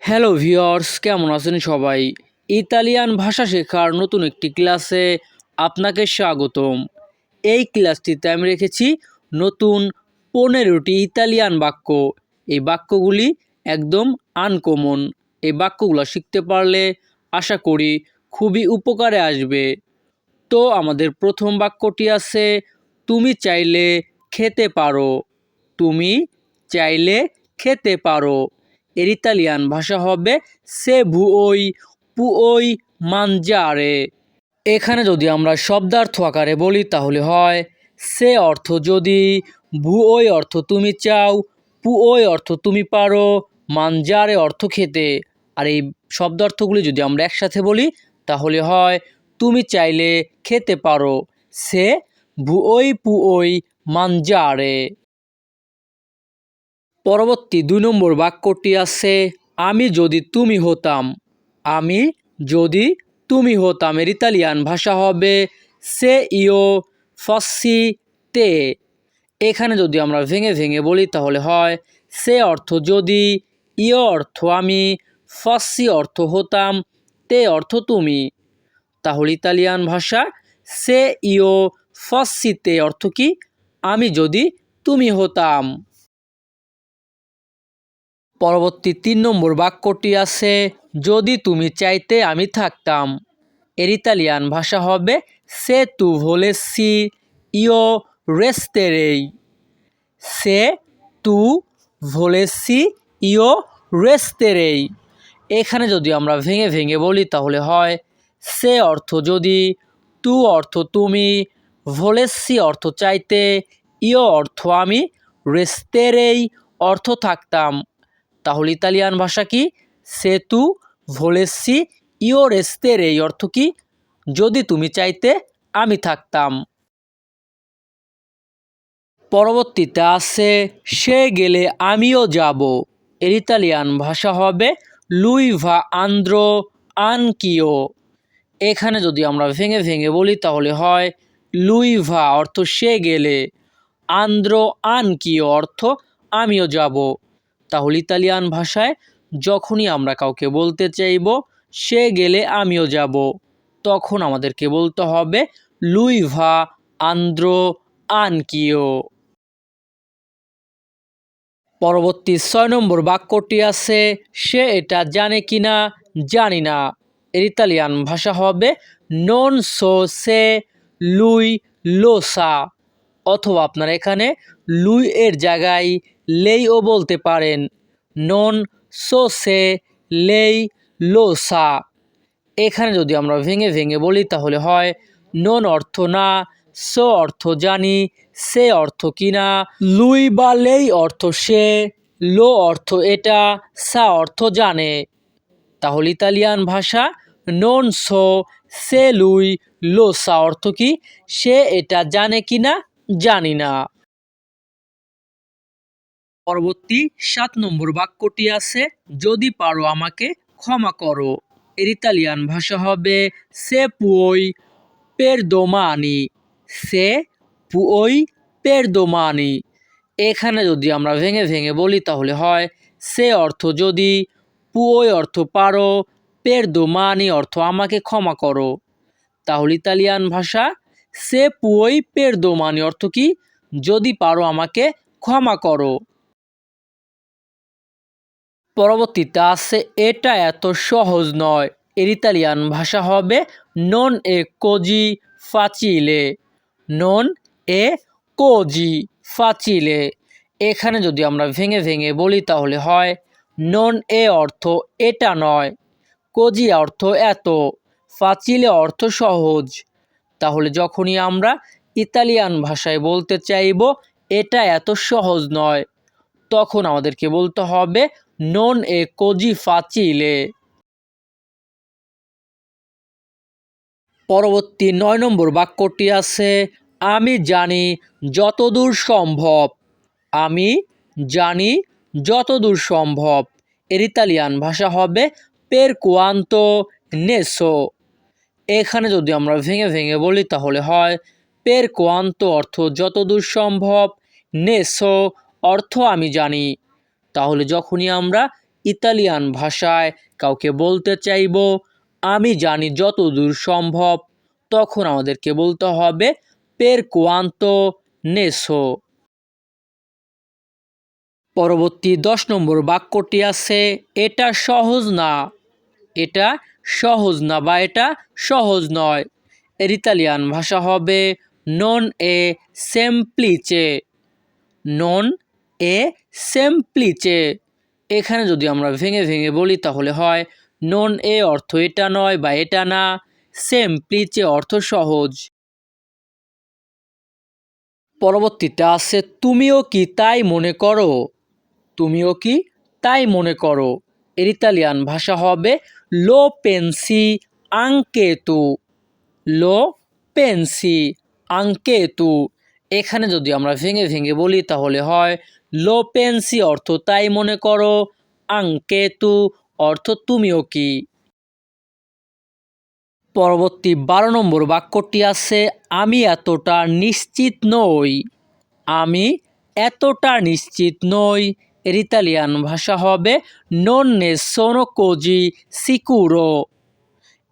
Hello viewers, কেমন আছেন সবাই? ইতালিয়ান ভাষা শেখার নতুন একটি ক্লাসে আপনাকে স্বাগতম। এই ক্লাসটিতে আমি রেখেছি নতুন 15টি ইতালিয়ান বাক্য। এই বাক্যগুলি একদম আনকমন। এই বাক্যগুলো শিখতে পারলে আশা করি খুবই উপকারে আসবে। তো আমাদের প্রথম বাক্যটি আছে, তুমি চাইলে খেতে পারো। তুমি চাইলে খেতে পারো। এর ইতালিয়ান ভাষা হবে সে ভুয়োই পুয়োই মানজারে। এখানে যদি আমরা শব্দার্থ আকারে বলি তাহলে হয় সে অর্থ যদি, ভুয়োই অর্থ তুমি চাও, পুয়োই অর্থ তুমি পারো, মানজারে অর্থ খেতে। আর এই শব্দার্থগুলি যদি আমরা একসাথে বলি তাহলে হয় তুমি চাইলে খেতে পারো, সে ভুয়োই পুয়োই মানজারে। পরবর্তী 2 নম্বর বাক্যটি আছে, আমি যদি তুমি হতাম। আমি যদি তুমি হতাম। এর ইতালিয়ান ভাষা হবে সে ইও ফসি তে। এখানে যদি আমরা ভেঙে ভেঙে বলি তাহলে হয় সে অর্থ যদি, ইও অর্থ আমি, ফসি অর্থ হতাম, তে অর্থ তুমি। তাহলে ইতালিয়ান ভাষা সে ইও ফসি তে অর্থ কি? আমি যদি তুমি হতাম। পরবর্তী 3 নম্বর বাক্যটি আছে, যদি তুমি চাইতে আমি থাকতাম। এর ইতালিয়ান ভাষা হবে সে তু ভোলেসি ইও রেস্তেরেই। সে তু ভোলেসি ইও রেস্তেরেই। এখানে যদি আমরা ভেঙে ভেঙে বলি তাহলে হয় সে অর্থ যদি, তু অর্থ তুমি, ভোলেসি অর্থ চাইতে, ইও অর্থ আমি, রেস্তেরেই অর্থ থাকতাম। তাহলে ইতালিয়ান ভাষা কি? সে তু ভোলেসি ইও রেস্তেরেই অর্থ কি? যদি তুমি চাইতে আমি থাকতাম। পরবর্তীতে আছে সে গেলে আমিও যাব। এর ইতালিয়ান ভাষা হবে লুই ভা আন্দ্রো আনকিও। এখানে যদি আমরা ভেঙে ভেঙে বলি তাহলে হয় লুই ভা অর্থ সে গেলে, আন্দ্রো আনকিও অর্থ আমিও যাব। তাহলে ইতালিয়ান ভাষায় যখনই আমরা কাউকে বলতে চাইব সে গেলে আমিও যাব, তখন আমাদেরকে বলতে হবে লুই ভা আন্দ্রো আনকিও। পরবর্তী 6 নম্বর বাক্যটি আছে, সে এটা জানে কিনা জানি না। এর ইতালিয়ান ভাষা হবে নন সো সে লুই লোসা। অথবা আপনারা এখানে লুই এর জায়গায় লেইও বলতে পারেন, নন সো সে লেই লোসা। এখানে যদি আমরা ভেঙে ভেঙে বলি তাহলে হয় নন অর্থ না, সো অর্থ জানি, সে অর্থ কিনা, লুই বা লেই অর্থ সে, লো অর্থ এটা, সা অর্থ জানে। তাহলে ইতালিয়ান ভাষা নন সো সে লুই লো সা অর্থ কি? সে এটা জানে কিনা জানি না। পরবর্তী 7 নম্বর বাক্যটি আছে, যদি পারো আমাকে ক্ষমা করো। এর ইতালিয়ান ভাষা হবে সে পুয়োই পেরদোমানি। সে পুয়োই পেরদোমানি। এখানে যদি আমরা ভেঙে ভেঙে বলি তাহলে হয় সে অর্থ যদি, পুয়োই অর্থ পারো, পেরদোমানি অর্থ আমাকে ক্ষমা করো। তাহলে ইতালিয়ান ভাষা সে পুয়োই পেরদোমানি অর্থ কি? যদি পারো আমাকে ক্ষমা করো। পরবর্তীতে আছে এটা এত সহজ নয়। এর ইতালিয়ান ভাষা হবে নন এ কোজি ফাচিলে। নন এ কোজি ফাচিলে। এখানে যদি আমরা ভেঙে ভেঙে বলি তাহলে হয় নন এ অর্থ এটা নয়, কোজি অর্থ এত, ফাচিলে অর্থ সহজ। তাহলে যখনই আমরা ইতালিয়ান ভাষায় বলতে চাইব এটা এত সহজ নয়, তখন আমাদেরকে বলতে হবে নন এ কোজি ফাচিলে। পরবর্তী 9 নম্বর বাক্যটি আছে, আমি জানি যতদূর সম্ভব। আমি জানি যতদূর সম্ভব। এর ইতালিয়ান ভাষা হবে পের কোয়ান্তো নেসো। এখানে যদি আমরা ভেঙে ভেঙে বলি তাহলে হয় পের কোয়ান্তো অর্থ যতদূর সম্ভব, নেসো অর্থ আমি জানি। তাহলে যখনই আমরা ইতালিয়ান ভাষায় কাউকে বলতে চাইব আমি জানি যতদূর সম্ভব, তখন আমাদেরকে বলতে হবে per quanto ne so। পরবর্তী 10 নম্বর বাক্যটি আছে এটা সহজ না। এটা সহজ না বা এটা সহজ নয়। এর ইতালিয়ান ভাষা হবে non è semplice। non è semplice। এখানে যদি আমরা ভেঙে ভেঙে বলি তাহলে হয় non è অর্থ এটা নয় বা এটা না, semplice অর্থ সহজ। পরবর্তীতে আছে তুমিও কি তাই মনে করো। তুমিও কি তাই মনে করো। এর ইতালিয়ান ভাষা হবে lo pensi anche tu। lo pensi anche tu। এখানে যদি আমরা ভেঙে ভেঙে বলি তাহলে হয় lo pensi অর্থ তাই মনে করো, anche tu অর্থ তুমিও কি। পরবর্তী 12 নম্বর বাক্যটি আছে আমি এতটা নিশ্চিত নই। আমি এতটা নিশ্চিত নই। এর ইতালিয়ান ভাষা হবে non ne sono così sicuro।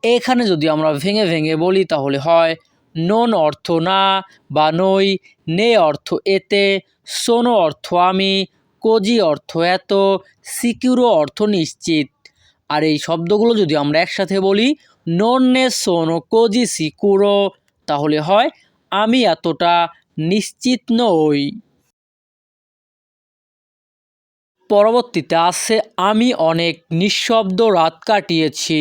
এখানে যদি আমরা ভেঙে ভেঙে বলি তাহলে হয় non অর্থ না বা নই, ne অর্থ এতে, sono অর্থ আমি, così অর্থ এত, sicuro অর্থ নিশ্চিত। আর এই শব্দগুলো যদি আমরা একসাথে বলি non ne sono così sicuro তাহলে হয় আমি এতটা নিশ্চিত নই। পরবর্তীতে আছে আমি অনেক নিঃশব্দ রাত কাটিয়েছি।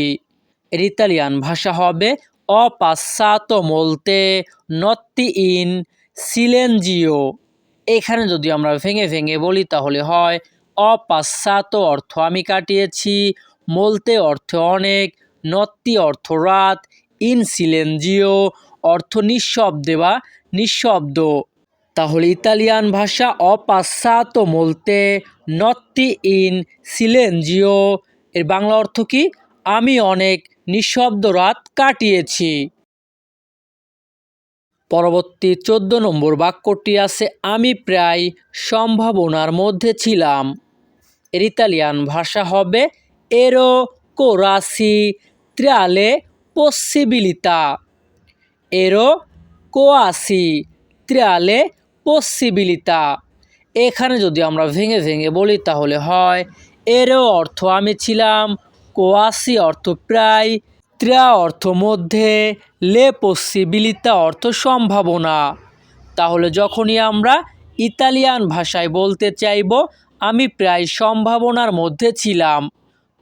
এর ইতালিয়ান ভাষা হবে ho passato molte notti in silenzio। এখানে যদি আমরা ভেঙে ভেঙে বলি তাহলে হয় ho passato অর্থ আমি কাটিয়েছি, molte অর্থ অনেক, notti অর্থ রাত, in silenzio অর্থ নিঃশব্দে বা নিঃশব্দ। তাহলে ইতালিয়ান ভাষা ho passato molte notti in silenzio এর বাংলা অর্থ কি আমি অনেক নিঃশব্দ রাত কাটিয়েছি। পরবর্তী 14 নম্বর বাক্যটি আছে আমি প্রায় সম্ভাবনার মধ্যে ছিলাম। এর ইতালিয়ান ভাষা হবে ero quasi tra le possibilità। ero quasi tra le possibilità। এখানে যদি আমরা ভেঙে ভেঙে বলি তাহলে হয় ero অর্থ আমি ছিলাম, quasi অর্থ প্রায়, tra অর্থ মধ্যে, le possibilità অর্থ সম্ভাবনা। তাহলে যখনই আমরা ইতালিয়ান ভাষায় বলতে চাইব আমি প্রায় সম্ভাবনার মধ্যে ছিলাম,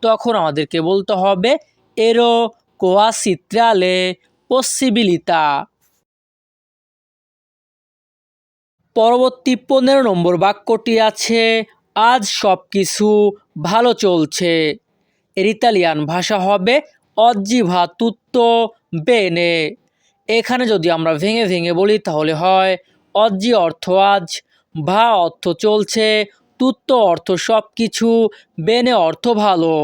তখন আমাদেরকে বলতে হবে ero quasi tra le possibilità। পরবর্তী 15 নম্বর বাক্যটি আছে আজ সব কিছু ভালো চলছে। এর ইতালিয়ান ভাষা হবে oggi va tutto bene। এখানে যদি আমরা ভেঙে ভেঙে বলি তাহলে হয় oggi অর্থ আজ, va অর্থ চলছে, tutto অর্থ সব কিছু, bene অর্থ ভালো।